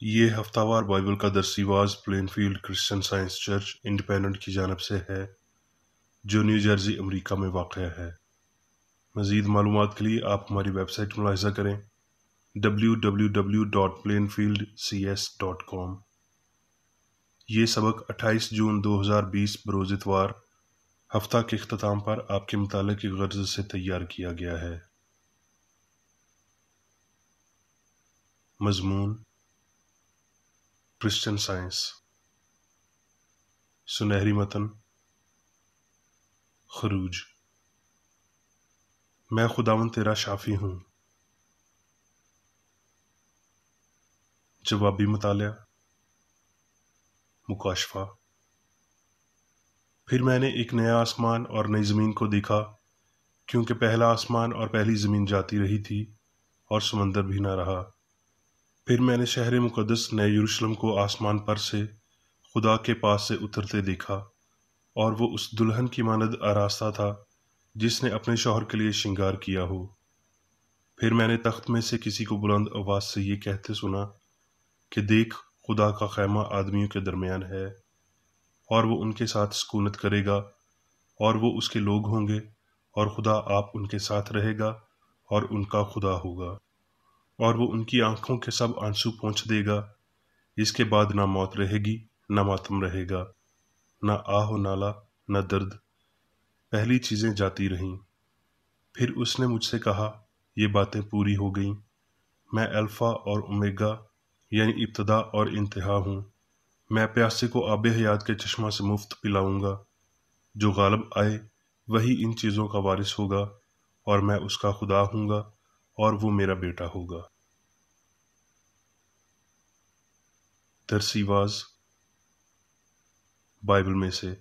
یہ ہفتہ وار بائبل کا درسی واز Plainfield Christian Science church independent کی جانب سے ہے جو نیو جرسی امریکہ میں واقع ہے۔ مزید معلومات کے لیے آپ ہماری ویب سائٹ ملاحظہ کریں www.plainfieldcs.com۔ یہ سبق 28 جون 2020 بروز اتوار ہفتہ کے اختتام پر آپ کے مطالعے کی غرض سے تیار کیا گیا ہے۔ مضمون کرسچن سائنس، سنہری متن، خروج۔ میں خداوند تیرا شافی ہوں۔ جوابی مطالعہ، مکاشفہ۔ پھر میں نے ایک نیا آسمان اور نئی زمین کو دیکھا، کیونکہ پہلا آسمان اور پہلی زمین جاتی رہی تھی اور سمندر بھی نہ رہا۔ پھر میں نے شہر مقدس نئے یروشلم کو آسمان پر سے خدا کے پاس سے اترتے دیکھا، اور وہ اس دلہن کی مانند آراستہ تھا جس نے اپنے شوہر کے لیے شنگار کیا ہو۔ پھر میں نے تخت میں سے کسی کو بلند آواز سے یہ کہتے سنا کہ دیکھ، خدا کا خیمہ آدمیوں کے درمیان ہے، اور وہ ان کے ساتھ سکونت کرے گا، اور وہ اس کے لوگ ہوں گے، اور خدا آپ ان کے ساتھ رہے گا اور ان کا خدا ہوگا، اور وہ ان کی آنکھوں کے سب آنسو پونچھ دے گا۔ اس کے بعد نہ موت رہے گی، نہ ماتم رہے گا، نہ آہ و نالہ، نہ درد، پہلی چیزیں جاتی رہیں۔ پھر اس نے مجھ سے کہا، یہ باتیں پوری ہو گئیں۔ میں الفا اور اومیگا یعنی ابتدا اور انتہا ہوں۔ میں پیاسے کو آب حیات کے چشمہ سے مفت پلاؤں گا۔ جو غالب آئے وہی ان چیزوں کا وارث ہوگا، اور میں اس کا خدا ہوں گا اور وہ میرا بیٹا ہوگا۔ درسی واز بائبل میں سے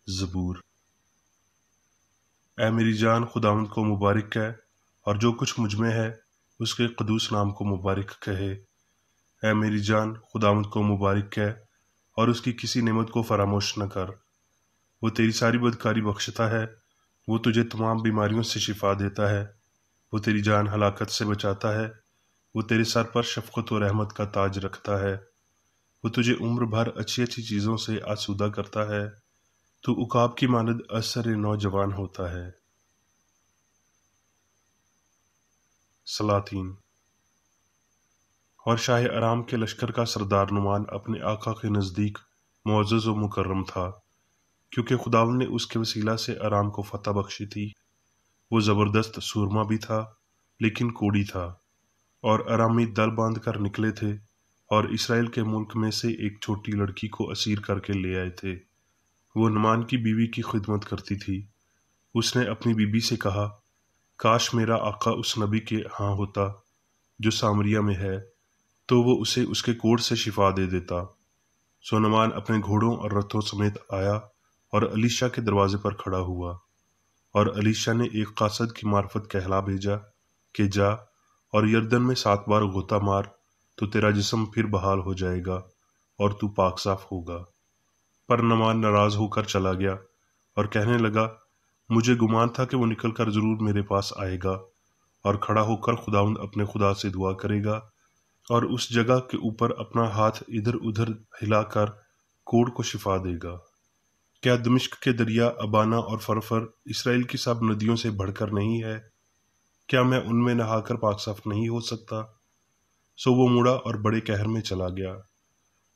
زبور۔ اے میری جان خداوند کو مبارک کہہ، اور جو کچھ مجھ میں ہے اس کے قدوس نام کو مبارک کہے۔ اے میری جان خداوند کو مبارک کہہ، اور اس کی کسی نعمت کو فراموش نہ کر۔ وہ تیری ساری بدکاری بخشتا ہے، وہ تجھے تمام بیماریوں سے شفا دیتا ہے، وہ تیری جان ہلاکت سے بچاتا ہے، وہ تیرے سر پر شفقت و رحمت کا تاج رکھتا ہے، وہ تجھے عمر بھر اچھی اچھی چیزوں سے آسودہ کرتا ہے، تو عقاب کی مانند اثر نوجوان ہوتا ہے۔ سلاطین۔ اور شاہ ارام کے لشکر کا سردار نعمان اپنے آقا کے نزدیک معزز و مکرم تھا، کیونکہ خداوند نے اس کے وسیلہ سے ارام کو فتح بخشی تھی۔ وہ زبردست سورما بھی تھا لیکن کوڑی تھا، اور ارامی دل باندھ کر نکلے تھے اور اسرائیل کے ملک میں سے ایک چھوٹی لڑکی کو اسیر کر کے لے آئے تھے۔ وہ نعمان کی بیوی کی خدمت کرتی تھی۔ اس نے اپنی بیوی سے کہا، کاش میرا آقا اس نبی کے ہاں ہوتا جو سامریہ میں ہے، تو وہ اسے اس کے کوڑ سے شفا دے دیتا۔ سو نعمان اپنے گھوڑوں اور رتھوں سمیت آیا اور الیشا کے دروازے پر کھڑا ہوا، اور الیشا نے ایک قاصد کی معرفت کہلا بھیجا کہ جا اور یردن میں 7 بار غوطہ مار، تو تیرا جسم پھر بحال ہو جائے گا اور تو پاک صاف ہوگا۔ پر نعمان ناراض ہو کر چلا گیا اور کہنے لگا، مجھے گمان تھا کہ وہ نکل کر ضرور میرے پاس آئے گا اور کھڑا ہو کر خداوند اپنے خدا سے دعا کرے گا اور اس جگہ کے اوپر اپنا ہاتھ ادھر ادھر ہلا کر کوڑ کو شفا دے گا۔ کیا دمشق کے دریا ابانا اور فرفر اسرائیل کی سب ندیوں سے بڑھ کر نہیں ہے؟ کیا میں ان میں نہا کر پاک صاف نہیں ہو سکتا؟ سو وہ مڑا اور بڑے قہر میں چلا گیا۔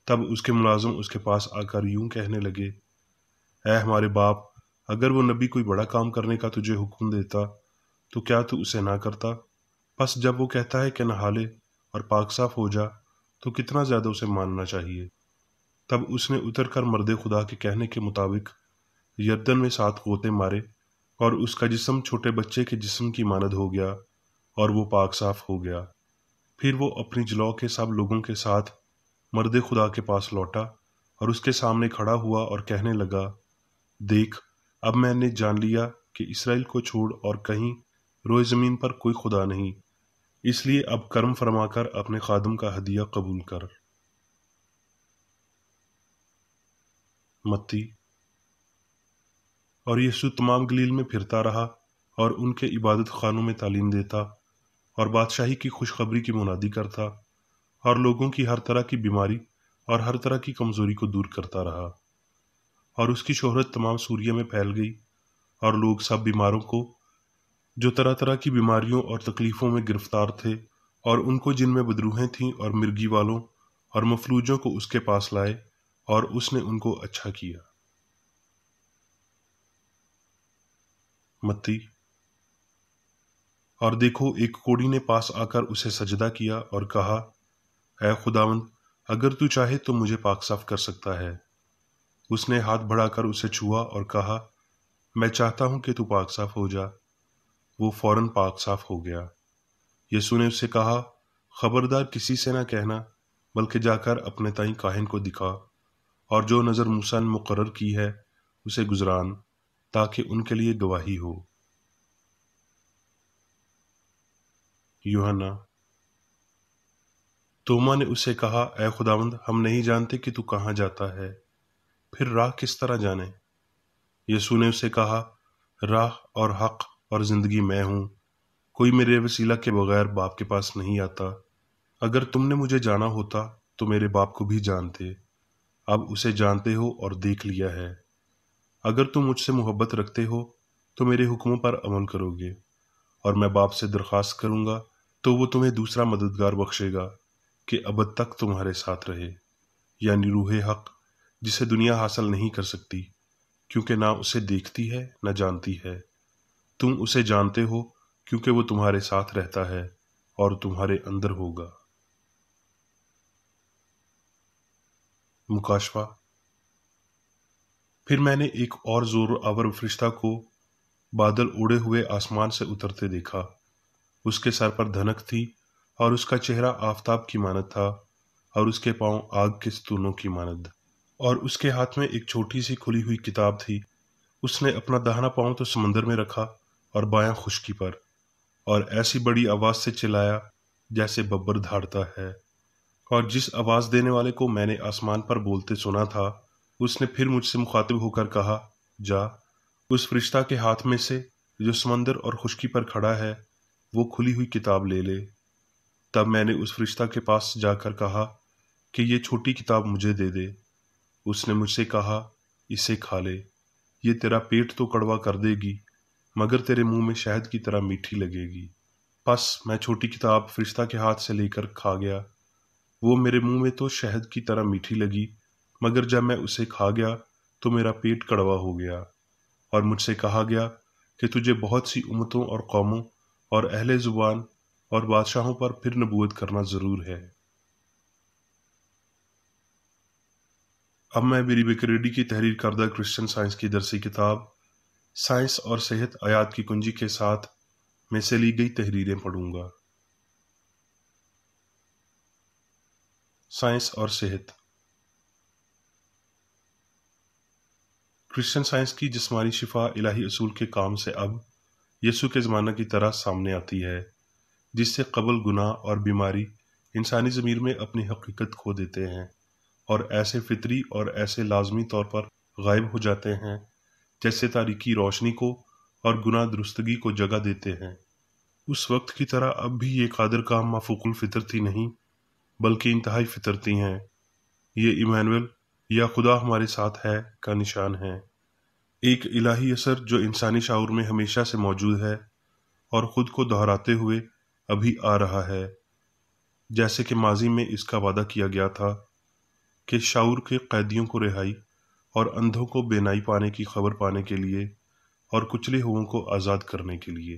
تب اس کے ملازم اس کے پاس آ کر یوں کہنے لگے، اے ہمارے باپ، اگر وہ نبی کوئی بڑا کام کرنے کا تجھے حکم دیتا تو کیا تو اسے نہ کرتا؟ پس جب وہ کہتا ہے کہ نہا لے اور پاک صاف ہو جا، تو کتنا زیادہ اسے ماننا چاہیے۔ تب اس نے اتر کر مرد خدا کے کہنے کے مطابق یردن میں 7 غوطے مارے، اور اس کا جسم چھوٹے بچے کے جسم کی مانند ہو گیا اور وہ پاک صاف ہو گیا۔ پھر وہ اپنی جلو کے سب لوگوں کے ساتھ مرد خدا کے پاس لوٹا اور اس کے سامنے کھڑا ہوا اور کہنے لگا، دیکھ، اب میں نے جان لیا کہ اسرائیل کو چھوڑ اور کہیں روئے زمین پر کوئی خدا نہیں، اس لیے اب کرم فرما کر اپنے خادم کا ہدیہ قبول کر۔ متی۔ اور یسوع تمام گلیل میں پھرتا رہا اور ان کے عبادت خانوں میں تعلیم دیتا اور بادشاہی کی خوشخبری کی منادی کرتا اور لوگوں کی ہر طرح کی بیماری اور ہر طرح کی کمزوری کو دور کرتا رہا، اور اس کی شہرت تمام سوریہ میں پھیل گئی، اور لوگ سب بیماروں کو جو طرح طرح کی بیماریوں اور تکلیفوں میں گرفتار تھے، اور ان کو جن میں بدروہیں تھیں اور مرگی والوں اور مفلوجوں کو اس کے پاس لائے، اور اس نے ان کو اچھا کیا۔ متی۔ اور دیکھو، ایک کوڑی نے پاس آ کر اسے سجدہ کیا اور کہا، اے خداوند، اگر تو چاہے تو مجھے پاک صاف کر سکتا ہے۔ اس نے ہاتھ بڑھا کر اسے چھوا اور کہا، میں چاہتا ہوں کہ تو پاک صاف ہو جا۔ وہ فوراً پاک صاف ہو گیا۔ یسوع نے اس سے کہا، خبردار کسی سے نہ کہنا، بلکہ جا کر اپنے تائیں کاہن کو دکھا، اور جو نظر موسیٰ نے مقرر کی ہے اسے گزران، تاکہ ان کے لیے گواہی ہو۔ یوحنا۔ توما نے اسے کہا، اے خداوند، ہم نہیں جانتے کہ تو کہاں جاتا ہے، پھر راہ کس طرح جانے؟ یسوع نے اسے کہا، راہ اور حق اور زندگی میں ہوں، کوئی میرے وسیلہ کے بغیر باپ کے پاس نہیں آتا۔ اگر تم نے مجھے جانا ہوتا تو میرے باپ کو بھی جانتے، اب اسے جانتے ہو اور دیکھ لیا ہے۔ اگر تم مجھ سے محبت رکھتے ہو تو میرے حکموں پر عمل کرو گے، اور میں باپ سے درخواست کروں گا تو وہ تمہیں دوسرا مددگار بخشے گا کہ ابد تک تمہارے ساتھ رہے، یعنی روح حق، جسے دنیا حاصل نہیں کر سکتی، کیونکہ نہ اسے دیکھتی ہے نہ جانتی ہے۔ تم اسے جانتے ہو کیونکہ وہ تمہارے ساتھ رہتا ہے اور تمہارے اندر ہوگا۔ مکاشفہ۔ پھر میں نے ایک اور زور آور فرشتہ کو بادل اڑے ہوئے آسمان سے اترتے دیکھا۔ اس کے سر پر دھنک تھی، اور اس کا چہرہ آفتاب کی مانند تھا، اور اس کے پاؤں آگ کے ستونوں کی مانند، اور اس کے ہاتھ میں ایک چھوٹی سی کھلی ہوئی کتاب تھی۔ اس نے اپنا داہنا پاؤں تو سمندر میں رکھا اور بایاں خشکی پر، اور ایسی بڑی آواز سے چلایا جیسے ببر دھاڑتا ہے۔ اور جس آواز دینے والے کو میں نے آسمان پر بولتے سنا تھا، اس نے پھر مجھ سے مخاطب ہو کر کہا، جا، اس فرشتہ کے ہاتھ میں سے جو سمندر اور خشکی پر کھڑا ہے وہ کھلی ہوئی کتاب لے لے۔ تب میں نے اس فرشتہ کے پاس جا کر کہا کہ یہ چھوٹی کتاب مجھے دے دے۔ اس نے مجھ سے کہا، اسے کھا لے، یہ تیرا پیٹ تو کڑوا کر دے گی، مگر تیرے منہ میں شہد کی طرح میٹھی لگے گی۔ پس میں چھوٹی کتاب فرشتہ کے ہاتھ سے لے کر کھا گیا۔ وہ میرے منہ میں تو شہد کی طرح میٹھی لگی، مگر جب میں اسے کھا گیا تو میرا پیٹ کڑوا ہو گیا، اور مجھ سے کہا گیا کہ تجھے بہت سی امتوں اور قوموں اور اہل زبان اور بادشاہوں پر پھر نبوت کرنا ضرور ہے۔ اب میں بیری بیکریڈی کی تحریر کردہ کرسچن سائنس کی درسی کتاب سائنس اور صحت آیات کی کنجی کے ساتھ میں سے لی گئی تحریریں پڑھوں گا۔ سائنس اور صحت۔ کرسچن سائنس کی جسمانی شفا الہی اصول کے کام سے اب یسوع کے زمانہ کی طرح سامنے آتی ہے، جس سے قبل گناہ اور بیماری انسانی ضمیر میں اپنی حقیقت کھو دیتے ہیں، اور ایسے فطری اور ایسے لازمی طور پر غائب ہو جاتے ہیں جیسے تاریکی روشنی کو اور گناہ درستگی کو جگہ دیتے ہیں۔ اس وقت کی طرح اب بھی یہ قادر کام مافوق الفطرتی نہیں، بلکہ انتہائی فطرتی ہیں۔ یہ ایمانویل یا خدا ہمارے ساتھ ہے کا نشان ہے، ایک الہی اثر جو انسانی شعور میں ہمیشہ سے موجود ہے اور خود کو دہراتے ہوئے ابھی آ رہا ہے، جیسے کہ ماضی میں اس کا وعدہ کیا گیا تھا کہ شعور کے قیدیوں کو رہائی اور اندھوں کو بینائی پانے کی خبر پانے کے لیے اور کچلے ہوئوں کو آزاد کرنے کے لیے۔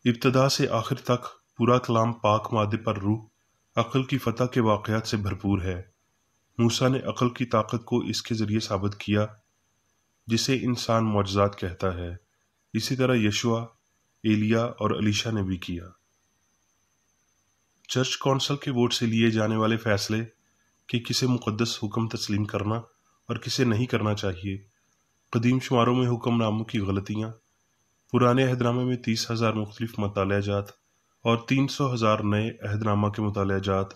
ابتدا سے آخر تک پورا کلام پاک مادے پر روح عقل کی فتح کے واقعات سے بھرپور ہے۔ موسیٰ نے عقل کی طاقت کو اس کے ذریعے ثابت کیا جسے انسان معجزات کہتا ہے، اسی طرح یشوع، ایلیا اور الیشا نے بھی کیا۔ چرچ کونسل کے ووٹ سے لیے جانے والے فیصلے کہ کسے مقدس حکم تسلیم کرنا اور کسے نہیں کرنا چاہیے، قدیم شماروں میں حکم ناموں کی غلطیاں، پرانے عہد نامے میں 30,000 مختلف مطالعہ جات اور 300,000 نئے عہد نامہ کے مطالعہ جات،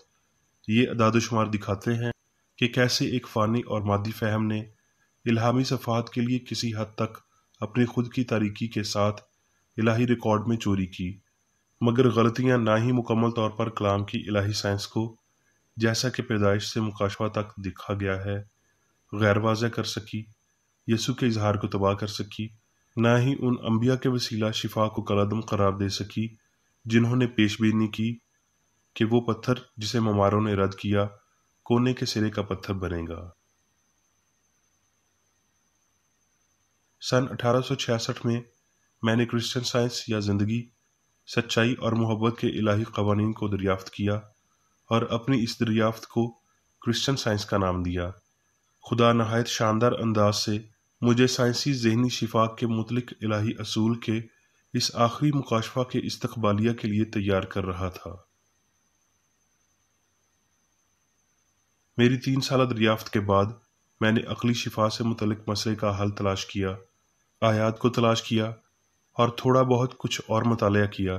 یہ اعداد و شمار دکھاتے ہیں کہ کیسے ایک فانی اور مادی فہم نے الہامی صفحات کے لیے کسی حد تک اپنی خود کی تاریکی کے ساتھ الہی ریکارڈ میں چوری کی، مگر غلطیاں نہ ہی مکمل طور پر کلام کی الہی سائنس کو، جیسا کہ پیدائش سے مکاشفہ تک دکھا گیا ہے، غیر واضح کر سکی، یسوع کے اظہار کو تباہ کر سکی، نہ ہی ان انبیاء کے وسیلہ شفا کو کالعدم قرار دے سکی جنہوں نے پیش بینی کی کہ وہ پتھر جسے مماروں نے رد کیا کونے کے سرے کا پتھر بنے گا۔ سن 1866 میں نے کرسچن سائنس یا زندگی، سچائی اور محبت کے الہی قوانین کو دریافت کیا اور اپنی اس دریافت کو کرسچن سائنس کا نام دیا۔ خدا نہایت شاندار انداز سے مجھے سائنسی ذہنی شفا کے متعلق الہی اصول کے اس آخری مکاشفہ کے استقبالیہ کے لیے تیار کر رہا تھا۔ میری 3 سالہ دریافت کے بعد میں نے عقلی شفا سے متعلق مسئلے کا حل تلاش کیا، آیات کو تلاش کیا اور تھوڑا بہت کچھ اور مطالعہ کیا،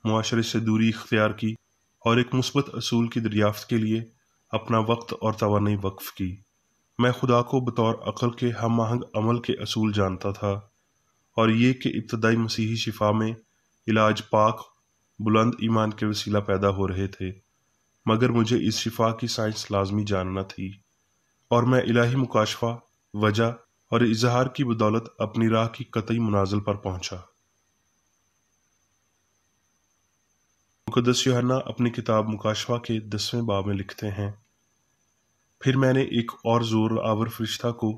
معاشرے سے دوری اختیار کی اور ایک مثبت اصول کی دریافت کے لیے اپنا وقت اور توانائی وقف کی۔ میں خدا کو بطور عقل کے ہم آہنگ عمل کے اصول جانتا تھا، اور یہ کہ ابتدائی مسیحی شفا میں علاج پاک بلند ایمان کے وسیلہ پیدا ہو رہے تھے، مگر مجھے اس شفا کی سائنس لازمی جاننا تھی، اور میں الہی مکاشفہ، وجہ اور اظہار کی بدولت اپنی راہ کی قطعی منازل پر پہنچا۔ مقدس یوحنا اپنی کتاب مکاشفہ کے 10ویں باب میں لکھتے ہیں، پھر میں نے ایک اور زور آور فرشتہ کو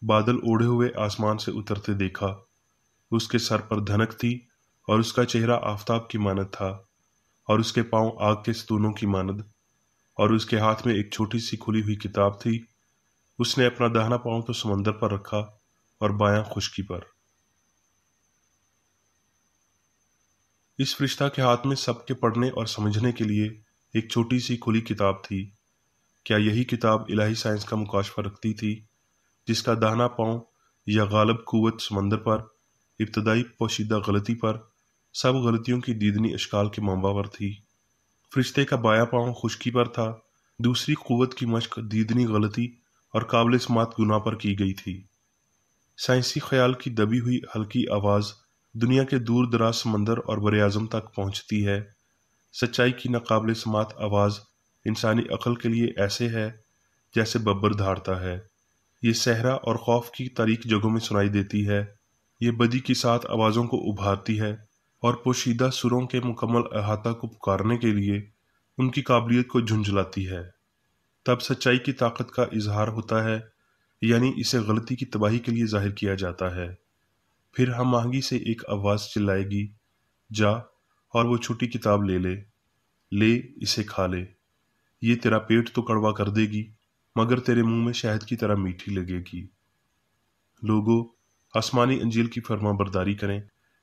بادل اوڑھے ہوئے آسمان سے اترتے دیکھا۔ اس کے سر پر دھنک تھی اور اس کا چہرہ آفتاب کی مانند تھا، اور اس کے پاؤں آگ کے ستونوں کی مانند، اور اس کے ہاتھ میں ایک چھوٹی سی کھلی ہوئی کتاب تھی۔ اس نے اپنا داہنا پاؤں تو سمندر پر رکھا اور بایاں خشکی پر۔ اس فرشتہ کے ہاتھ میں سب کے پڑھنے اور سمجھنے کے لیے ایک چھوٹی سی کھلی کتاب تھی۔ کیا یہی کتاب الہی سائنس کا مکاشفہ رکھتی تھی، جس کا داہنا پاؤں یا غالب قوت سمندر پر، ابتدائی پوشیدہ غلطی پر، سب غلطیوں کی دیدنی اشکال کے منبع پر تھی؟ فرشتے کا بایاں پاؤں خشکی پر تھا، دوسری قوت کی مشق دیدنی غلطی اور قابل سماعت گناہ پر کی گئی تھی۔ سائنسی خیال کی دبی ہوئی ہلکی آواز دنیا کے دور دراز سمندر اور براعظم تک پہنچتی ہے۔ سچائی کی ناقابل سماعت آواز انسانی عقل کے لیے ایسے ہے جیسے ببر دھاڑتا ہے۔ یہ صحرا اور خوف کی تاریک جگہوں میں سنائی دیتی ہے۔ یہ بدی کی سات آوازوں کو ابھارتی ہے اور پوشیدہ سروں کے مکمل احاطہ کو پکارنے کے لیے ان کی قابلیت کو جھنجھلاتی ہے۔ تب سچائی کی طاقت کا اظہار ہوتا ہے، یعنی اسے غلطی کی تباہی کے لیے ظاہر کیا جاتا ہے۔ پھر ہم آہنگی سے ایک آواز چلائے گی، جا اور وہ چھوٹی کتاب لے اسے کھا لے۔ یہ تیرا پیٹ تو کڑوا کر دے گی، مگر تیرے منہ میں شہد کی طرح میٹھی لگے گی۔ لوگو، آسمانی انجیل کی فرما برداری کریں،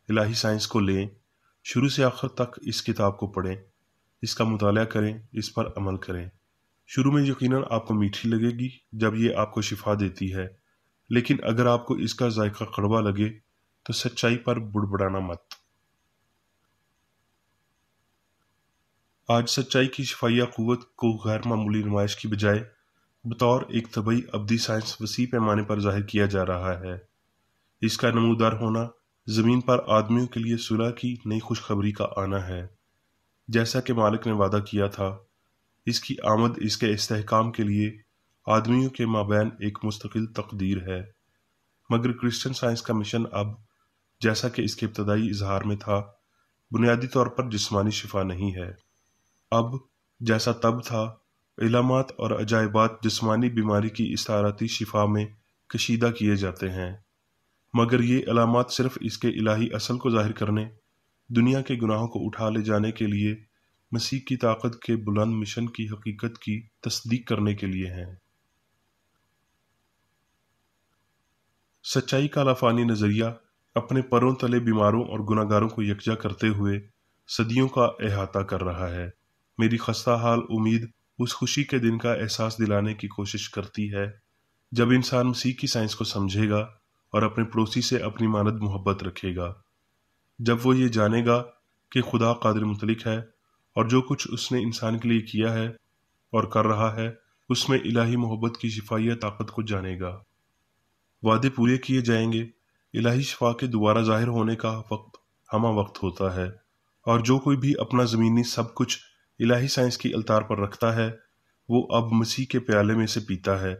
الہی سائنس کو لیں، شروع سے آخر تک اس کتاب کو پڑھیں، اس کا مطالعہ کریں، اس پر عمل کریں۔ شروع میں یقیناً آپ کو میٹھی لگے گی جب یہ آپ کو شفا دیتی ہے، لیکن اگر آپ کو اس کا ذائقہ کڑوا لگے تو سچائی پر بڑبڑانا مت۔ آج سچائی کی شفائیہ قوت کو غیر معمولی نمائش کی بجائے بطور ایک طبعی ابدی سائنس وسیع پیمانے پر ظاہر کیا جا رہا ہے۔ اس کا نمودار ہونا زمین پر آدمیوں کے لیے صلح کی نئی خوشخبری کا آنا ہے۔ جیسا کہ مالک نے وعدہ کیا تھا، اس کی آمد اس کے استحکام کے لیے آدمیوں کے مابین ایک مستقل تقدیر ہے۔ مگر کرسچن سائنس کا مشن اب، جیسا کہ اس کے ابتدائی اظہار میں تھا، بنیادی طور پر جسمانی شفا نہیں ہے۔ اب جیسا تب تھا، علامات اور عجائبات جسمانی بیماری کی استعاراتی شفا میں کشیدہ کیے جاتے ہیں، مگر یہ علامات صرف اس کے الہی اصل کو ظاہر کرنے، دنیا کے گناہوں کو اٹھا لے جانے کے لیے مسیح کی طاقت کے بلند مشن کی حقیقت کی تصدیق کرنے کے لیے ہیں۔ سچائی کا لافانی نظریہ اپنے پروں تلے بیماروں اور گناہگاروں کو یکجا کرتے ہوئے صدیوں کا احاطہ کر رہا ہے۔ میری خستہ حال امید اس خوشی کے دن کا احساس دلانے کی کوشش کرتی ہے جب انسان مسیح کی سائنس کو سمجھے گا اور اپنے پڑوسی سے اپنی مانند محبت رکھے گا۔ جب وہ یہ جانے گا کہ خدا قادر مطلق ہے اور جو کچھ اس نے انسان کے لیے کیا ہے اور کر رہا ہے، اس میں الہی محبت کی شفائیہ طاقت کو جانے گا۔ وعدے پورے کیے جائیں گے، الہی شفا کے دوبارہ ظاہر ہونے کا وقت ہمہ وقت ہوتا ہے، اور جو کوئی بھی اپنا زمینی سب کچھ الہی سائنس کی التار پر رکھتا ہے وہ اب مسیح کے پیالے میں سے پیتا ہے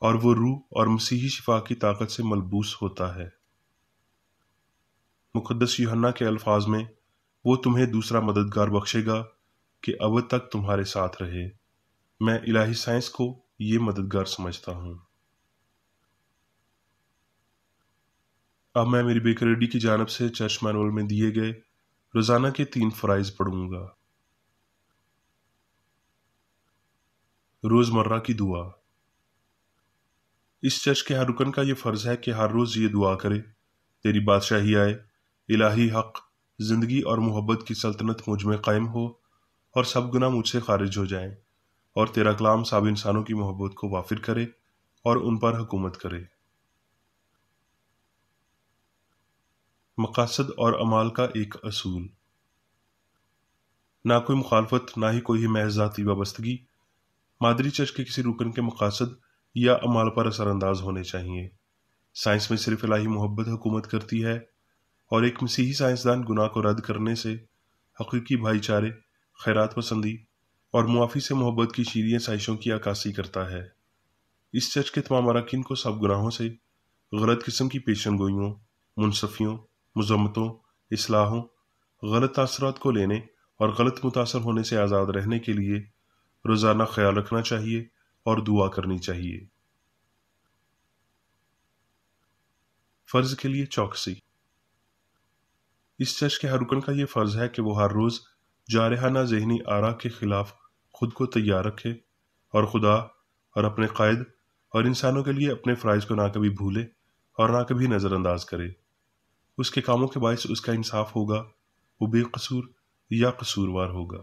اور وہ روح اور مسیحی شفا کی طاقت سے ملبوس ہوتا ہے۔ مقدس یوحنا کے الفاظ میں وہ تمہیں دوسرا مددگار بخشے گا کہ اب تک تمہارے ساتھ رہے۔ میں الہی سائنس کو یہ مددگار سمجھتا ہوں۔ اب میں میری بیکر ریڈی کی جانب سے چرچ مینول میں دیے گئے روزانہ کے 3 فرائض پڑھوں گا۔ روزمرہ کی دعا۔ اس چرچ کے ہر رکن کا یہ فرض ہے کہ ہر روز یہ دعا کرے: تیری بادشاہی آئے، الہی حق، زندگی اور محبت کی سلطنت مجھ میں قائم ہو اور سب گناہ مجھ سے خارج ہو جائیں، اور تیرا کلام سب انسانوں کی محبت کو وافر کرے اور ان پر حکومت کرے۔ مقاصد اور اعمال کا ایک اصول۔ نہ کوئی مخالفت، نہ ہی کوئی محض ذاتی وابستگی مادری چرچ کے کسی رکن کے مقاصد یا اعمال پر اثر انداز ہونے چاہیے۔ سائنس میں صرف الہی محبت حکومت کرتی ہے، اور ایک مسیحی سائنسدان گناہ کو رد کرنے سے، حقیقی بھائی چارے، خیرات پسندی اور معافی سے محبت کی شیریں سائشوں کی عکاسی کرتا ہے۔ اس چرچ کے تمام اراکین کو سب گناہوں سے، غلط قسم کی پیشن گوئیوں، منصفیوں، مذمتوں، اصلاحوں، غلط تاثرات کو لینے اور غلط متاثر ہونے سے آزاد رہنے کے لیے روزانہ خیال رکھنا چاہیے اور دعا کرنی چاہیے۔ فرض کے لیے چوکسی۔ اس چرچ کے ہر رکن کا یہ فرض ہے کہ وہ ہر روز جارحانہ ذہنی آرا کے خلاف خود کو تیار رکھے اور خدا اور اپنے قائد اور انسانوں کے لیے اپنے فرائض کو نہ کبھی بھولے اور نہ کبھی نظر انداز کرے۔ اس کے کاموں کے باعث اس کا انصاف ہوگا، وہ بے قصور یا قصوروار ہوگا۔